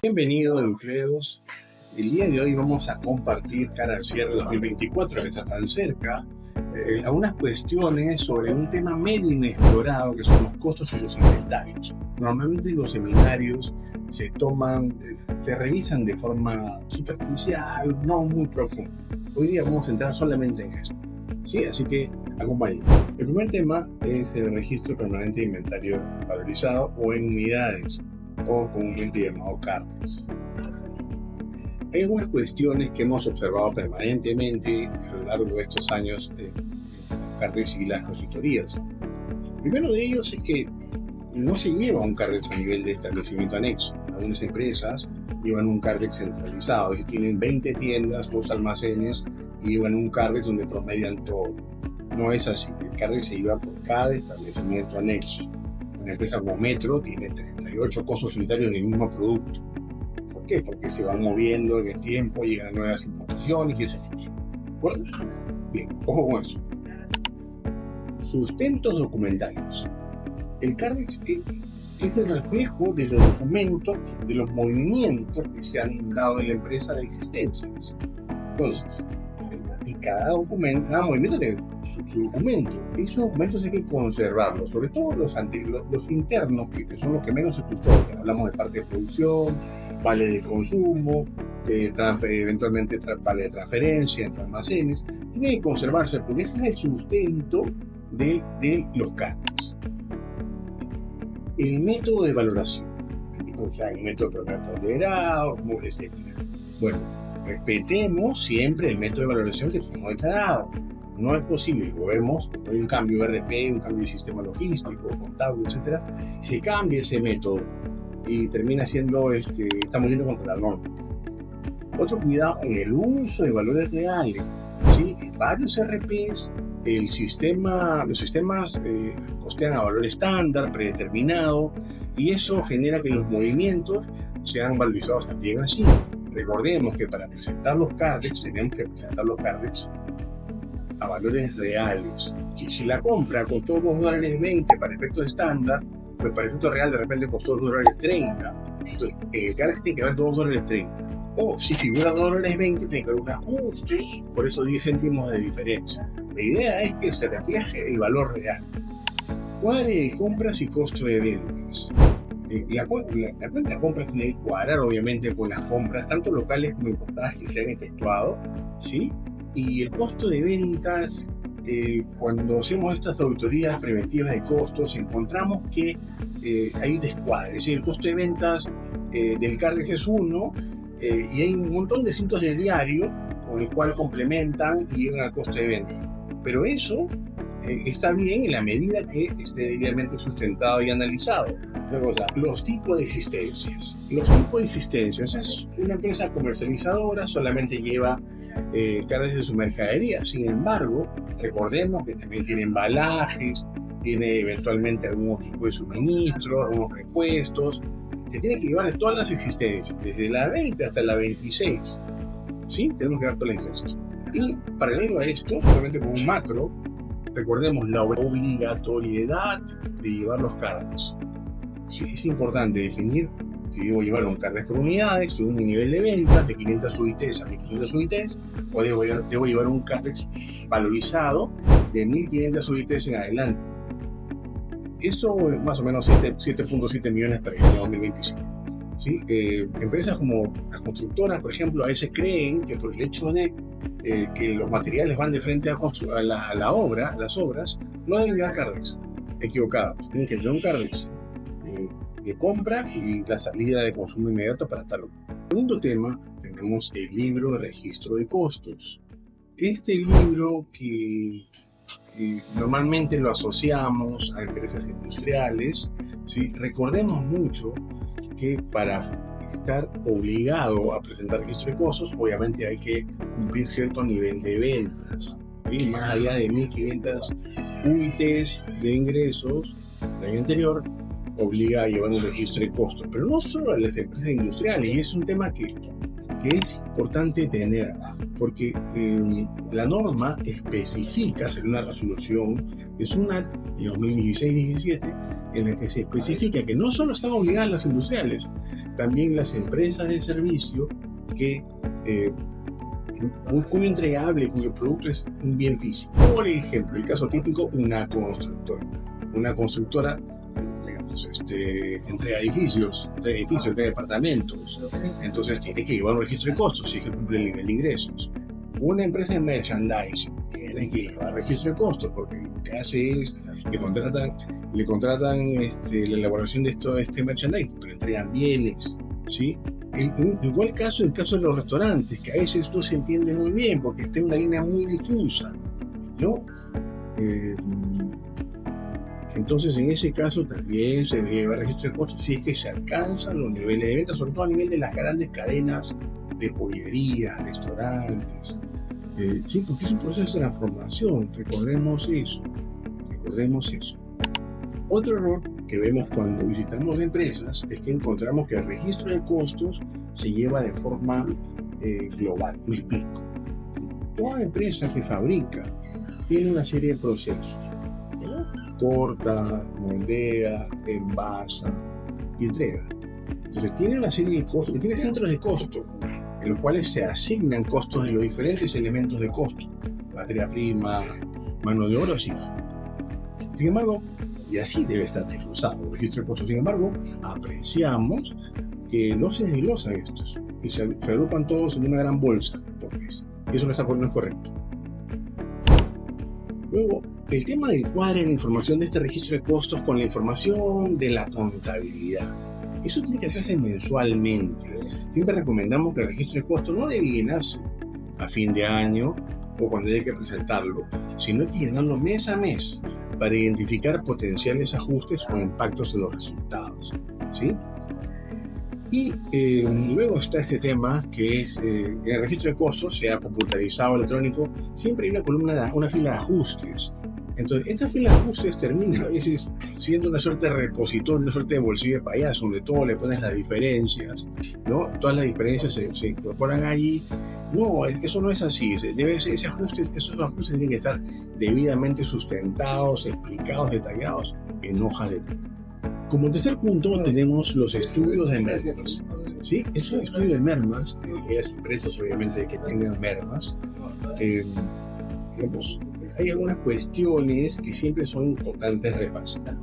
Bienvenido, Educleos. El día de hoy vamos a compartir, cara al cierre 2024 que está tan cerca, algunas cuestiones sobre un tema medio inexplorado que son los costos y los inventarios. Normalmente los seminarios se revisan de forma superficial, no muy profunda. Hoy día vamos a entrar solamente en esto, ¿sí? Así que acompáñenme. El primer tema es el registro permanente de inventario valorizado o en unidades, o comúnmente llamado CARDEX. Hay algunas cuestiones que hemos observado permanentemente a lo largo de estos años en CARDEX y las consultorías. El primero de ellos es que no se lleva un CARDEX a nivel de establecimiento anexo. Algunas empresas llevan un CARDEX centralizado y tienen 20 tiendas, 2 almacenes y llevan un CARDEX donde promedian todo. No es así. El CARDEX se lleva por cada establecimiento anexo. Una empresa como Metro tiene 38 costos unitarios del mismo producto. ¿Por qué? Porque se van moviendo en el tiempo, llegan nuevas importaciones y eso funciona. Bueno, bien, ojo con eso. Sustentos documentarios. El CARDEX es el reflejo de los documentos, de los movimientos que se han dado en la empresa de existencias. Entonces, y cada movimiento tiene su documento. Esos documentos hay que conservarlos, sobre todo los internos, que son los que menos se custodian. Hablamos de parte de producción, vale de consumo, eventualmente vale de transferencia entre almacenes. Tiene que conservarse porque ese es el sustento de los CARDEX. El método de valoración, o sea, el método de ponderado, etc. Bueno, respetemos siempre el método de valoración que tenemos declarado. No es posible, lo vemos, hay un cambio de RP, un cambio de sistema logístico, contable, etc. Se cambia ese método y termina siendo, estamos yendo contra la norma. Otro cuidado en el uso de valores reales. ¿Sí? En varios RPs, los sistemas costean a valor estándar, predeterminado, y eso genera que los movimientos sean valorizados también así. Recordemos que para presentar los CARDEX tenemos que presentar los CARDEX a valores reales. Si la compra costó $2.20 para efectos estándar, pues para efecto real de repente costó $2.30. Entonces, el CARDEX tiene que haber $2.30. O si figura $2.20, tiene que haber un ajuste, por eso 10 céntimos de diferencia. La idea es que se refleje el valor real. Cuadre de compras y costo de ventas. La cuenta de compras tiene que cuadrar obviamente con las compras, tanto locales como importadas que se han efectuado, ¿sí? Y el costo de ventas, cuando hacemos estas auditorías preventivas de costos, encontramos que hay un descuadre. Es decir, el costo de ventas del CARDEX es 1, y hay un montón de cientos de diario con el cual complementan y llegan al costo de venta. Pero eso está bien en la medida que esté debidamente sustentado y analizado. Luego, los tipos de existencias. Es una empresa comercializadora, solamente lleva CARDEX de su mercadería. Sin embargo, recordemos que también tiene embalajes, tiene eventualmente algún tipo de suministro, algunos repuestos. Se tiene que llevar todas las existencias, desde la 20 hasta la 26. ¿Sí? Tenemos que dar todas las existencias. Y paralelo a esto, solamente con un macro, recordemos la obligatoriedad de llevar los CARDEX. Sí, es importante definir si debo llevar un CARDEX por unidades, según mi nivel de ventas, de 500 UITs a 1500 UITs, o debo llevar un CARDEX valorizado de 1500 UITs en adelante. Eso es más o menos 7.7 millones para el año 2025. ¿Sí? Empresas como las constructoras, por ejemplo, a veces creen que por el hecho de que los materiales van de frente a la obra, las obras, no deben llevar CARDEX. Equivocados. Tienen que llevar un CARDEX de compra y la salida de consumo inmediato para tal obra. Segundo tema, tenemos el libro de registro de costos. Este libro que normalmente lo asociamos a empresas industriales, ¿sí? Recordemos mucho que para estar obligado a presentar registro de costos, obviamente hay que cumplir cierto nivel de ventas, ¿sí? Más allá de 1500 UITs de ingresos del año anterior, obliga a llevar un registro de costos, pero no solo a las empresas industriales, y es un tema que es importante tener, porque la norma especifica, según la resolución Es un AT de 2016-17 en el que se especifica que no solo están obligadas las industriales, también las empresas de servicio que cuyo entregable, cuyo producto es un bien físico. Por ejemplo, el caso típico, una constructora. Una constructora, digamos, entrega edificios, entrega departamentos, entonces tiene que llevar un registro de costos si es que cumple el nivel de ingresos. Una empresa de merchandising tiene que llevar registro de costos porque lo que hace es que le contratan la elaboración de este merchandising, pero entregan bienes, ¿sí? Igual el caso de los restaurantes, que a veces no se entiende muy bien porque está en una línea muy difusa, ¿no? Entonces, en ese caso también se debe llevar registro de costos si es que se alcanzan los niveles de venta, sobre todo a nivel de las grandes cadenas de pollerías, restaurantes. Sí, porque es un proceso de transformación, recordemos eso. Otro error que vemos cuando visitamos empresas es que encontramos que el registro de costos se lleva de forma global. Me explico. Toda empresa que fabrica tiene una serie de procesos. Corta, moldea, envasa y entrega. Entonces tiene una serie de costos, y tiene centros de costo en los cuales se asignan costos de los diferentes elementos de costo, materia prima, mano de obra, así. Sin embargo, y así debe estar desglosado el registro de costos, sin embargo, apreciamos que no se desglosan estos y se agrupan todos en una gran bolsa por mes. Y eso no es correcto. Luego, el tema del cuadre de la información de este registro de costos con la información de la contabilidad. Eso tiene que hacerse mensualmente. Siempre recomendamos que el registro de costos no debe llenarse a fin de año o cuando hay que presentarlo, sino hay que llenarlo mes a mes para identificar potenciales ajustes o impactos en los resultados, ¿sí? Y luego está este tema que es el registro de costos, sea computarizado o electrónico, siempre hay una fila de ajustes. Entonces, esta fila de ajustes termina a veces siendo una suerte de repositorio, una suerte de bolsillo de payaso, donde todo le pones las diferencias, ¿no? Todas las diferencias se incorporan allí. No, eso no es así. Esos ajustes tienen que estar debidamente sustentados, explicados, detallados en hojas de papel. Como tercer punto tenemos los estudios de mermas, ¿sí? Esos estudios de mermas, aquellas empresas obviamente que tengan mermas, digamos, hay algunas cuestiones que siempre son importantes repasar.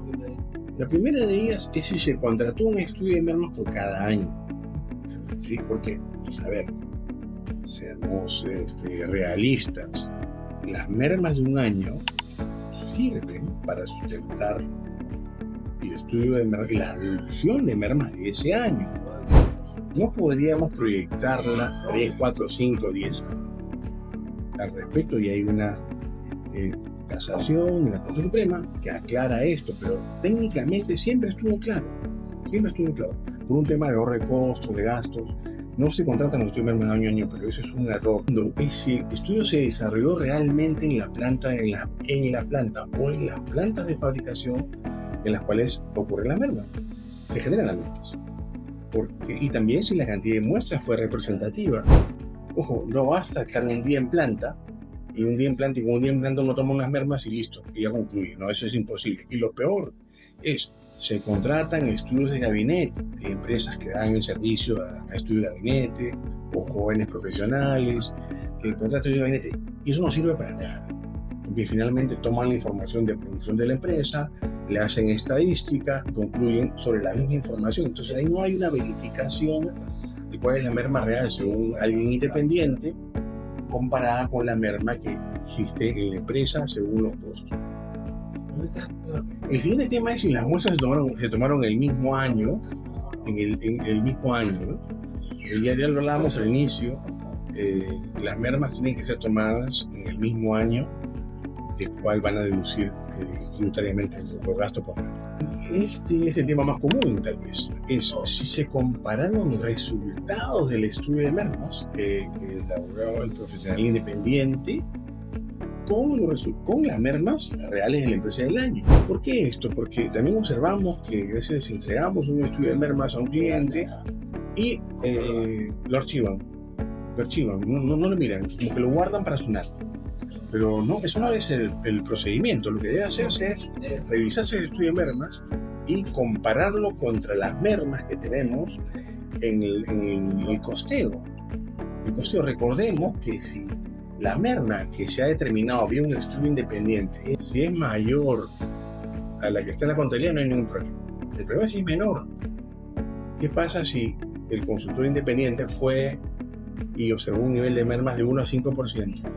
La primera de ellas es si se contrató un estudio de mermas por cada año, ¿sí? Porque, a ver, seamos realistas, las mermas de un año sirven para sustentar el estudio de mermas y la reducción de mermas de ese año. No podríamos proyectarla 3, 4, 5, 10 años. Al respecto, y hay una casación de la Corte Suprema que aclara esto, pero técnicamente siempre estuvo claro. Por un tema de ahorro de costos, de gastos, no se contratan los estudios de mermas año a año, pero eso es un error. Ese estudio se desarrolló realmente en la planta o en las plantas de fabricación en las cuales ocurre la merma, se generan las mermas. Y también si la cantidad de muestras fue representativa. Ojo, no basta estar un día en planta y con un día en planta uno toma unas mermas y listo, y ya concluye. No, eso es imposible. Y lo peor es, se contratan estudios de gabinete, de empresas que dan el servicio a estudios de gabinete, o jóvenes profesionales que contratan estudios de gabinete, y eso no sirve para nada. Porque finalmente toman la información de producción de la empresa, le hacen estadística y concluyen sobre la misma información. Entonces ahí no hay una verificación de cuál es la merma real según alguien independiente comparada con la merma que existe en la empresa según los costos. El siguiente tema es si las muestras se tomaron el mismo año, en el mismo año, ¿no? Ya lo hablábamos al inicio, las mermas tienen que ser tomadas en el mismo año del cual van a deducir tributariamente los gastos por merma. Este es el tema más común, tal vez. Es si se compararon los resultados del estudio de mermas que elaboró el profesional independiente con las mermas reales de la empresa del año. ¿Por qué esto? Porque también observamos que a veces entregamos un estudio de mermas a un cliente y lo archivan, no lo miran, como que lo guardan para su NAT. Pero no, eso no es el procedimiento. Lo que debe hacerse es revisarse el estudio de mermas y compararlo contra las mermas que tenemos en el costeo. El costeo, recordemos que si la merma que se ha determinado vía un estudio independiente, si es mayor a la que está en la contabilidad, no hay ningún problema. El problema es si es menor. ¿Qué pasa si el consultor independiente fue y observó un nivel de mermas de 1 a 5%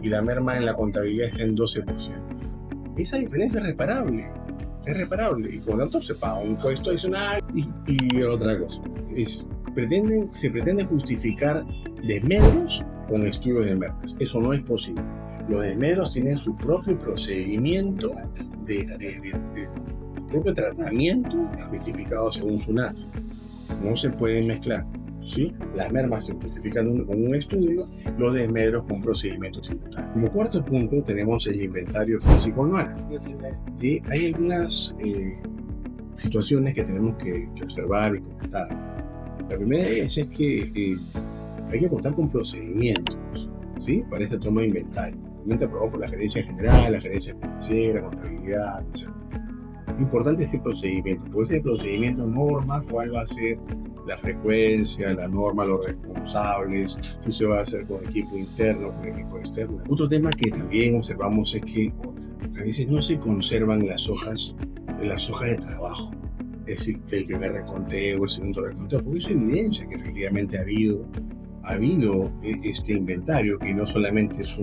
y la merma en la contabilidad está en 12%? Esa diferencia es reparable. Es reparable y con tanto se paga un impuesto adicional y otra cosa. Se pretende justificar desmedros con estudios de mermas. Eso no es posible. Los desmedros tienen su propio procedimiento su propio tratamiento especificado según SUNAT. No se pueden mezclar, ¿sí? Las mermas se justifican con un estudio, los desmedros con procedimientos tributarios. Como cuarto punto tenemos el inventario físico anual. Hay algunas situaciones que tenemos que observar y comentar. La primera de ellas es que hay que contar con procedimientos, ¿sí? Para esta toma de inventario. Inventario aprobado por la gerencia general, la gerencia financiera, contabilidad, etc. Importante este procedimiento, porque ese procedimiento norma cuál va a ser la frecuencia, la norma, los responsables, si se va a hacer con equipo interno, con equipo externo. Otro tema que también observamos es que a veces no se conservan las hojas de trabajo. Es decir, el primer reconteo, el segundo reconteo, porque eso evidencia que efectivamente ha habido este inventario, que no solamente es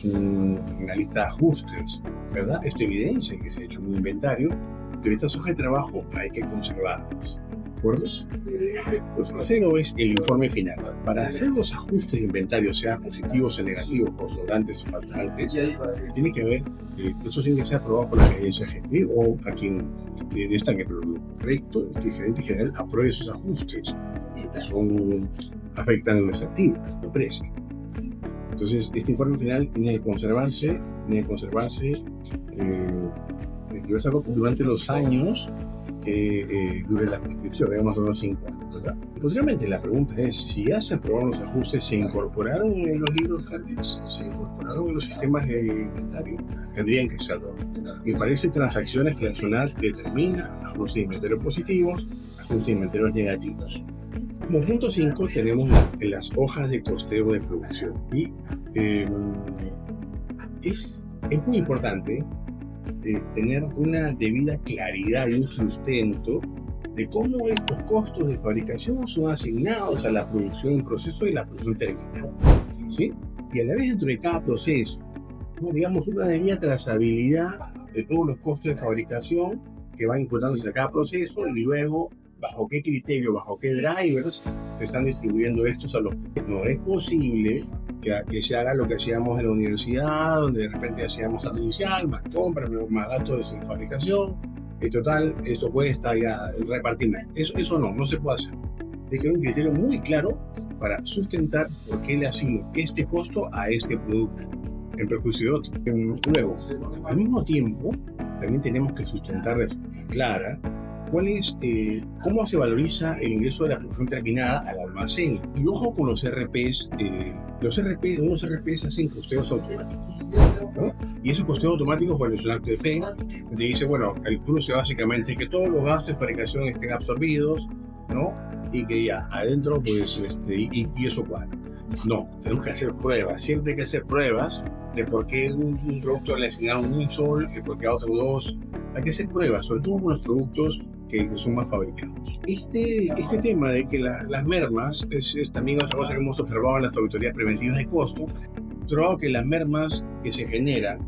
una lista de ajustes, ¿verdad? Esto evidencia que se ha hecho un inventario, pero estas hojas de trabajo hay que conservarlas. ¿De acuerdo? Lo tercero es el informe final. Para hacer los ajustes de inventario, sea positivos o negativos, por sobrantes o faltantes, tiene que haber, eso tiene que ser aprobado por la gerencia general o a quien destaque, pero lo correcto es que el gerente general apruebe esos ajustes que afectan los activos de la empresa. Entonces, este informe final tiene que conservarse durante los años que dure la prescripción, digamos unos 5 años, ¿verdad? Posteriormente, la pregunta es, si ya se aprobaron los ajustes, ¿se incorporaron en los libros cartes? ¿Se incorporaron en los sistemas de inventario? Tendrían que serlo. Y para eso hay transacciones que la SUNAT determina, ajustes de inventario positivos, ajustes de inventario negativos. Como punto 5 tenemos las hojas de costeo de producción. Y es muy importante tener una debida claridad y un sustento de cómo estos costos de fabricación son asignados a la producción en proceso y la producción terminada, ¿sí? Y a la vez dentro de cada proceso, ¿no? Digamos, una debida trazabilidad de todos los costos de fabricación que van imputándose a cada proceso y luego bajo qué criterio, bajo qué drivers se están distribuyendo estos a los clientes. No es posible que se haga lo que hacíamos en la universidad, donde de repente hacíamos saldo inicial, más compra, más gastos de fabricación, y total, esto cuesta ya repartir. Eso no se puede hacer. Hay que tener un criterio muy claro para sustentar por qué le asigno este costo a este producto, en perjuicio de otro. Luego, al mismo tiempo, también tenemos que sustentar de forma clara cómo se valoriza el ingreso de la producción terminada al almacén. Y ojo con los RPs. Unos RPs hacen costeos automáticos, ¿no? Y esos costeos automáticos, bueno, es un acto de fe, donde dice, bueno, el cruce básicamente es que todos los gastos de fabricación estén absorbidos, ¿no? Y que ya, adentro, pues, y eso cuadra. No, tenemos que hacer pruebas. Siempre hay que hacer pruebas de por qué un producto le asignaron un sol, de por qué a otro dos. Hay que hacer pruebas, sobre todo con los productos que son más fabricados. Este tema de que las mermas es también otra cosa que hemos observado en las auditorías preventivas de costo. Observado que las mermas que se generan,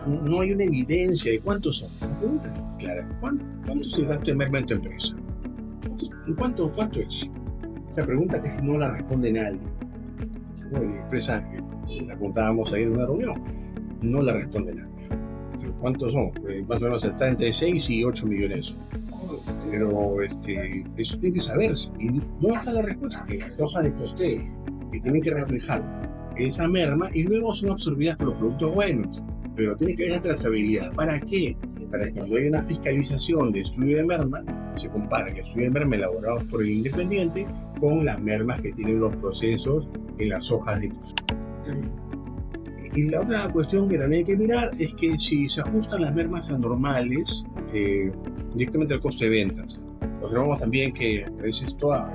no hay una evidencia de cuántos son. La pregunta es clara: ¿cuánto es el gasto de merma en tu empresa? ¿Cuánto es? Esa pregunta que no la responde nadie. Hay empresas que la apuntábamos ahí en una reunión, no la responde nadie. ¿Cuántos son? Más o menos está entre 6 y 8 millones. Pero eso tiene que saberse. ¿Y dónde está la respuesta? Que las hojas de costeo, que tienen que reflejar esa merma y luego son absorbidas por los productos buenos. Pero tiene que haber esa trazabilidad. ¿Para qué? Para que cuando haya una fiscalización de estudio de merma, se compara el estudio de merma elaborados por el independiente con las mermas que tienen los procesos en las hojas de costeo. Y la otra cuestión que también hay que mirar es que si se ajustan las mermas anormales directamente al costo de ventas. Observamos también que a veces toda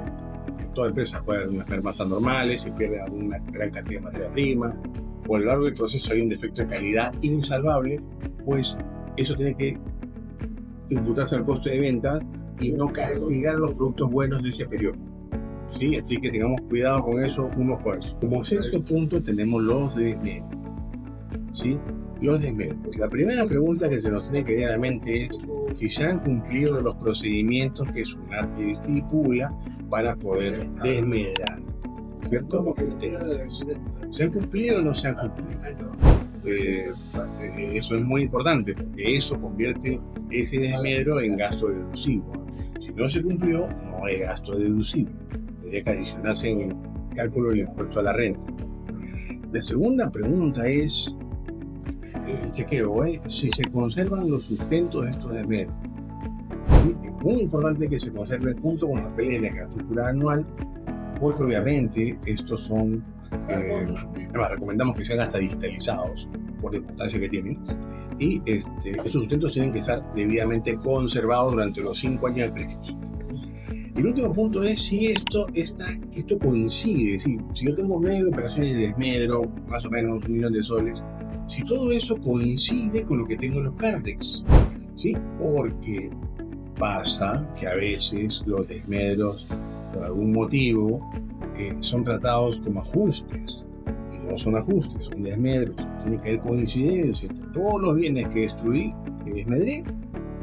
empresa puede haber unas mermas anormales, se pierde una gran cantidad de materia prima, o a lo largo del proceso hay un defecto de calidad insalvable, pues eso tiene que imputarse al costo de venta y no castigar los productos buenos de ese periodo. ¿Sí? Así que tengamos cuidado con eso, unos con eso. Como sexto punto tenemos los desmedros. ¿Sí? Los desmedros. La primera pregunta que se nos tiene que venir a la mente es si se han cumplido los procedimientos que SUNAT estipula para poder desmedrar. ¿Cierto? ¿Se han cumplido o no se han cumplido? Eso es muy importante porque eso convierte ese desmedro en gasto deducible. Si no se cumplió, no es gasto deducible. Tendría que adicionarse en el cálculo del impuesto a la renta. La segunda pregunta es el chequeo, si se conservan los sustentos de estos desmedros. ¿Sí? Es muy importante que se conserven junto con los papeles de la estructura anual, porque obviamente estos son, además recomendamos que sean hasta digitalizados por la importancia que tienen, y estos sustentos tienen que estar debidamente conservados durante los 5 años del préstamo. Y el último punto es si esto coincide, si yo tengo 9 operaciones de desmedro, más o menos 1 millón de soles, si todo eso coincide con lo que tengo en los Cardex, ¿sí? Porque pasa que a veces los desmedros, por algún motivo, son tratados como ajustes, y no son ajustes, son desmedros. Tiene que haber coincidencia entre todos los bienes que destruí, que desmedré,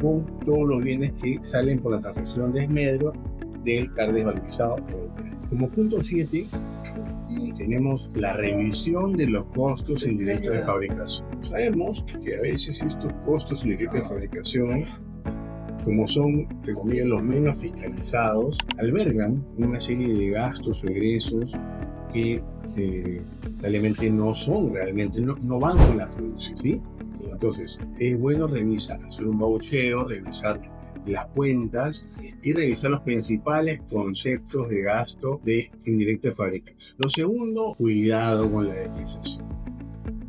con todos los bienes que salen por la transacción de desmedro del Cardex valorizado. Como punto 7, tenemos la revisión de los costos indirectos de fabricación. Sabemos que a veces estos costos indirectos de fabricación, como son, entre comillas, los menos fiscalizados, albergan una serie de gastos o egresos que realmente no van con la producción, ¿sí? Entonces, es bueno revisar, hacer un baucheo, revisar las cuentas y revisar los principales conceptos de gasto indirecto de fabricación. Lo segundo, cuidado con la depreciación.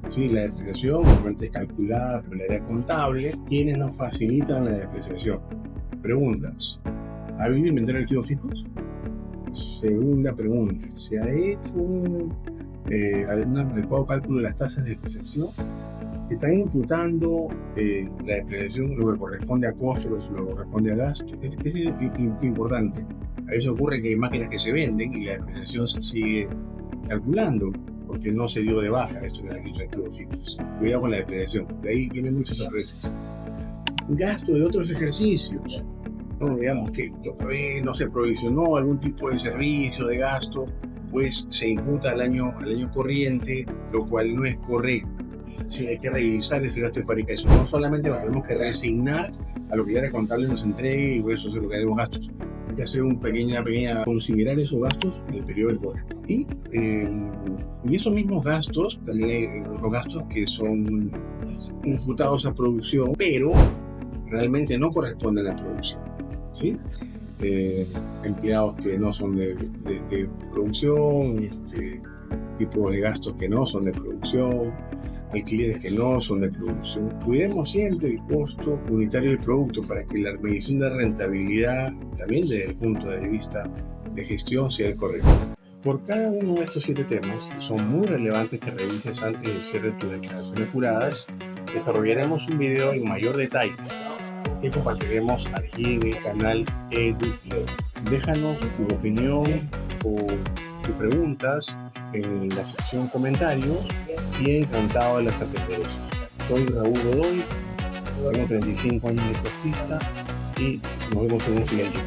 Sí, la depreciación normalmente es calculada por el área contable. ¿Quiénes nos facilitan la depreciación? Preguntas. ¿Ha habido inventario de activos fijos? Segunda pregunta. ¿Se ha hecho un adecuado cálculo de las tasas de depreciación? Están imputando la depreciación, lo que corresponde a costos, lo que corresponde a gastos. Es importante. A veces ocurre que hay máquinas que se venden y la depreciación se sigue calculando porque no se dio de baja esto en el registro de activos fijos. Cuidado con la depreciación. De ahí vienen muchas sorpresas. Gasto de otros ejercicios. No, digamos que no se provisionó algún tipo de servicio, de gasto, pues se imputa al año corriente, lo cual no es correcto. Sí, hay que revisar ese gasto de fabricación. No solamente nos tenemos que resignar a lo que ya el contable nos entregue y pues eso es lo que haremos gastos. Hay que hacer considerar esos gastos en el periodo del corte. Y esos mismos gastos, también hay otros gastos que son imputados a producción, pero realmente no corresponden a producción, ¿sí? Empleados que no son de producción, tipos de gastos que no son de producción, alquileres que no son de producción. Cuidemos siempre el costo unitario del producto para que la medición de rentabilidad, también desde el punto de vista de gestión, sea el correcto. Por cada uno de estos 7 temas, que son muy relevantes que revises antes de cierre tus declaraciones juradas, desarrollaremos un video en mayor detalle que compartiremos aquí en el canal EduClub. Déjanos tu opinión o tus preguntas en la sección comentarios y encantado de las atenderé. Soy Raúl Godoy, tengo 35 años de costista y nos vemos en un siguiente.